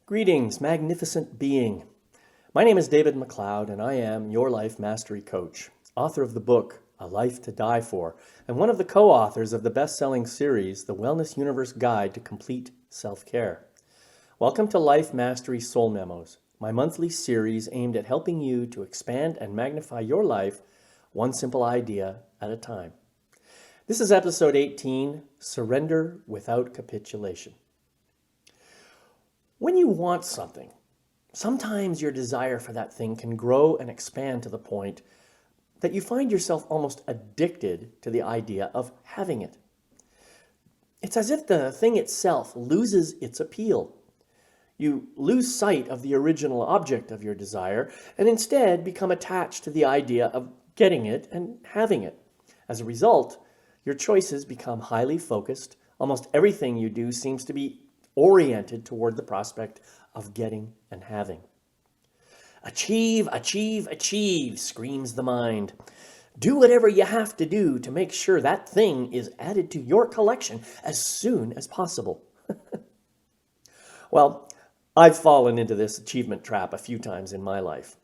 Greetings, magnificent being. My name is David McLeod, and I am your life mastery coach, author of the book, A Life to Die For, and one of the co-authors of the best-selling series, The Wellness Universe Guide to Complete Self-Care. Welcome to Life Mastery Soul Memos, my monthly series aimed at helping you to expand and magnify your life one simple idea at a time. This is episode 18, Surrender Without Capitulation. When you want something, sometimes your desire for that thing can grow and expand to the point that you find yourself almost addicted to the idea of having it. It's as if the thing itself loses its appeal. You lose sight of the original object of your desire and instead become attached to the idea of getting it and having it. As a result, your choices become highly focused. Almost everything you do seems to be oriented toward the prospect of getting and having. Achieve, achieve, achieve, screams the mind. Do whatever you have to do to make sure that thing is added to your collection as soon as possible. Well, I've fallen into this achievement trap a few times in my life.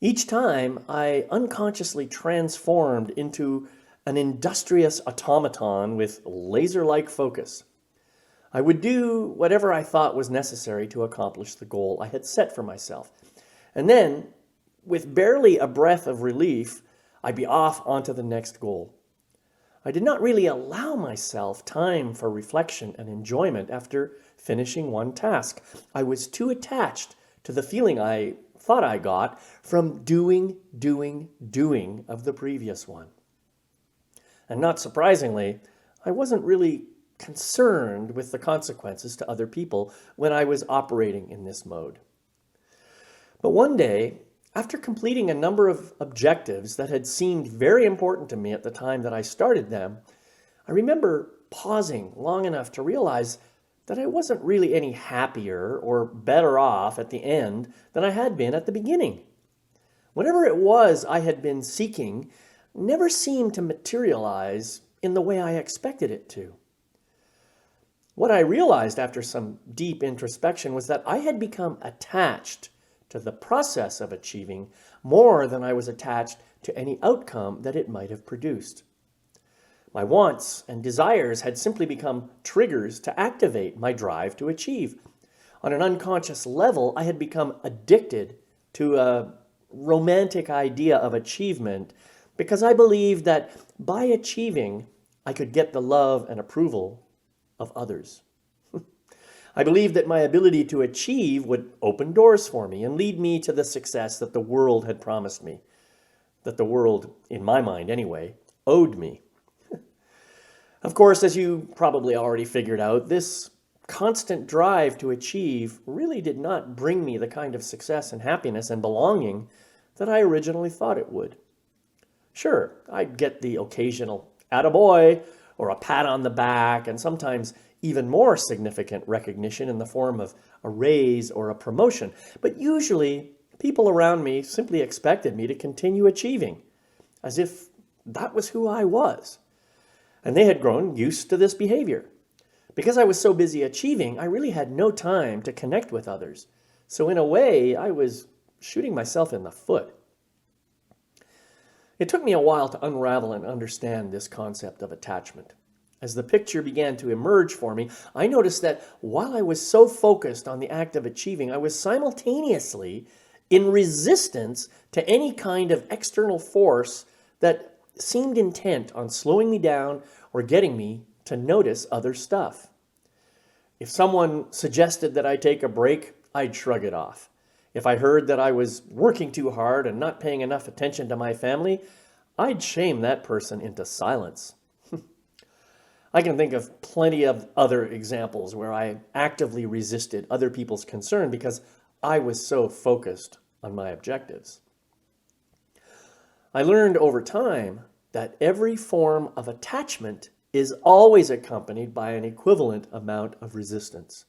Each time, I unconsciously transformed into an industrious automaton with laser-like focus. I would do whatever I thought was necessary to accomplish the goal I had set for myself. And then, with barely a breath of relief, I'd be off onto the next goal. I did not really allow myself time for reflection and enjoyment after finishing one task. I was too attached to the feeling I thought I got from doing of the previous one. And not surprisingly, I wasn't really concerned with the consequences to other people when I was operating in this mode. But one day, after completing a number of objectives that had seemed very important to me at the time that I started them, I remember pausing long enough to realize that I wasn't really any happier or better off at the end than I had been at the beginning. Whatever it was I had been seeking never seemed to materialize in the way I expected it to. What I realized after some deep introspection was that I had become attached to the process of achieving more than I was attached to any outcome that it might have produced. My wants and desires had simply become triggers to activate my drive to achieve. On an unconscious level, I had become addicted to a romantic idea of achievement because I believed that by achieving, I could get the love and approval of others. I believed that my ability to achieve would open doors for me and lead me to the success that the world had promised me, that the world, in my mind anyway, owed me. Of course, as you probably already figured out, this constant drive to achieve really did not bring me the kind of success and happiness and belonging that I originally thought it would. Sure, I'd get the occasional attaboy or a pat on the back, and sometimes even more significant recognition in the form of a raise or a promotion. But usually, people around me simply expected me to continue achieving, as if that was who I was. And they had grown used to this behavior. Because I was so busy achieving, I really had no time to connect with others. So in a way, I was shooting myself in the foot. It took me a while to unravel and understand this concept of attachment. As the picture began to emerge for me, I noticed that while I was so focused on the act of achieving, I was simultaneously in resistance to any kind of external force that seemed intent on slowing me down or getting me to notice other stuff. If someone suggested that I take a break, I'd shrug it off. If I heard that I was working too hard and not paying enough attention to my family, I'd shame that person into silence. I can think of plenty of other examples where I actively resisted other people's concern because I was so focused on my objectives. I learned over time that every form of attachment is always accompanied by an equivalent amount of resistance.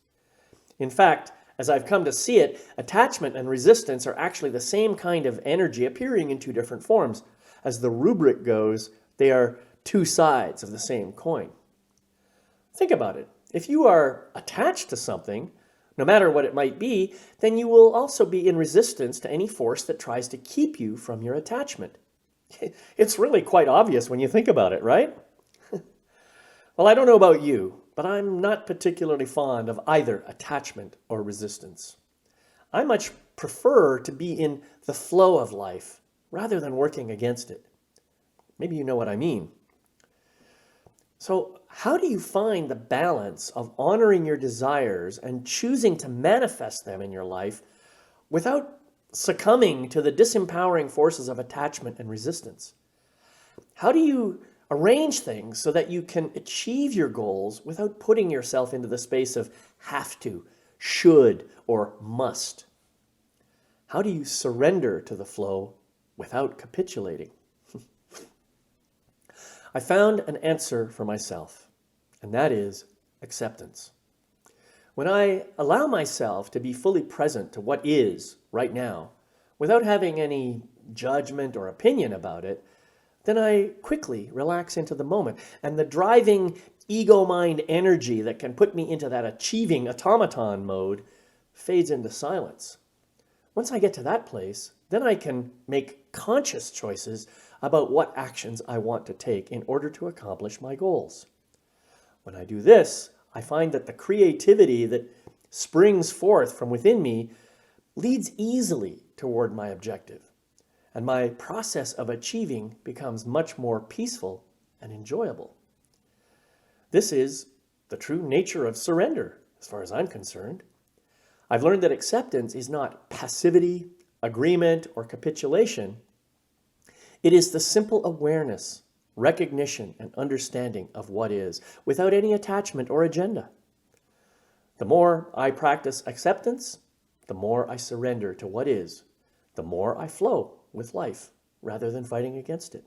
In fact, as I've come to see it, attachment and resistance are actually the same kind of energy appearing in two different forms. As the rubric goes, they are two sides of the same coin. Think about it. If you are attached to something, no matter what it might be, then you will also be in resistance to any force that tries to keep you from your attachment. It's really quite obvious when you think about it, right? Well, I don't know about you, but I'm not particularly fond of either attachment or resistance. I much prefer to be in the flow of life rather than working against it. Maybe you know what I mean. So, how do you find the balance of honoring your desires and choosing to manifest them in your life without succumbing to the disempowering forces of attachment and resistance? How do you arrange things so that you can achieve your goals without putting yourself into the space of have to, should, or must? How do you surrender to the flow without capitulating? I found an answer for myself, and that is acceptance. When I allow myself to be fully present to what is right now, without having any judgment or opinion about it, then I quickly relax into the moment, and the driving ego mind energy that can put me into that achieving automaton mode fades into silence. Once I get to that place, then I can make conscious choices about what actions I want to take in order to accomplish my goals. When I do this, I find that the creativity that springs forth from within me leads easily toward my objective, and my process of achieving becomes much more peaceful and enjoyable. This is the true nature of surrender, as far as I'm concerned. I've learned that acceptance is not passivity, agreement, or capitulation. It is the simple awareness, recognition, and understanding of what is, without any attachment or agenda. The more I practice acceptance, the more I surrender to what is, the more I flow with life rather than fighting against it.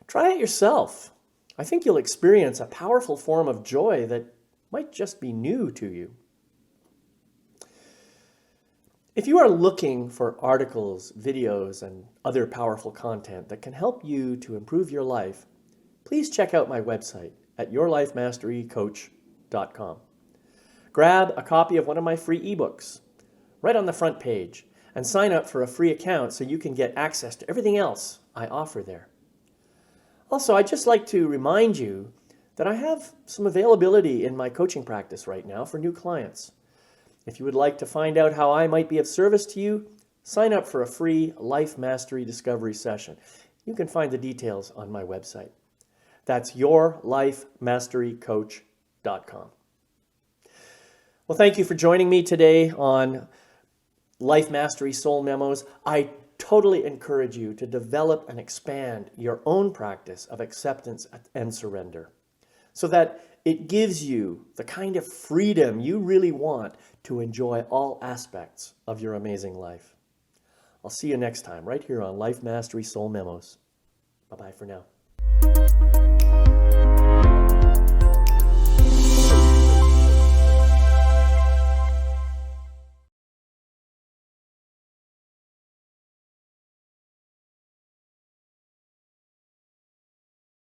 Try it yourself. I think you'll experience a powerful form of joy that might just be new to you. If you are looking for articles, videos, and other powerful content that can help you to improve your life, please check out my website at yourlifemasterycoach.com. Grab a copy of one of my free ebooks right on the front page and sign up for a free account so you can get access to everything else I offer there. Also, I'd just like to remind you that I have some availability in my coaching practice right now for new clients. If you would like to find out how I might be of service to you, sign up for a free Life Mastery Discovery session. You can find the details on my website. That's yourlifemasterycoach.com. Well, thank you for joining me today on Life Mastery Soul Memos. I totally encourage you to develop and expand your own practice of acceptance and surrender so that it gives you the kind of freedom you really want to enjoy all aspects of your amazing life. I'll see you next time right here on Life Mastery Soul Memos. Bye-bye for now.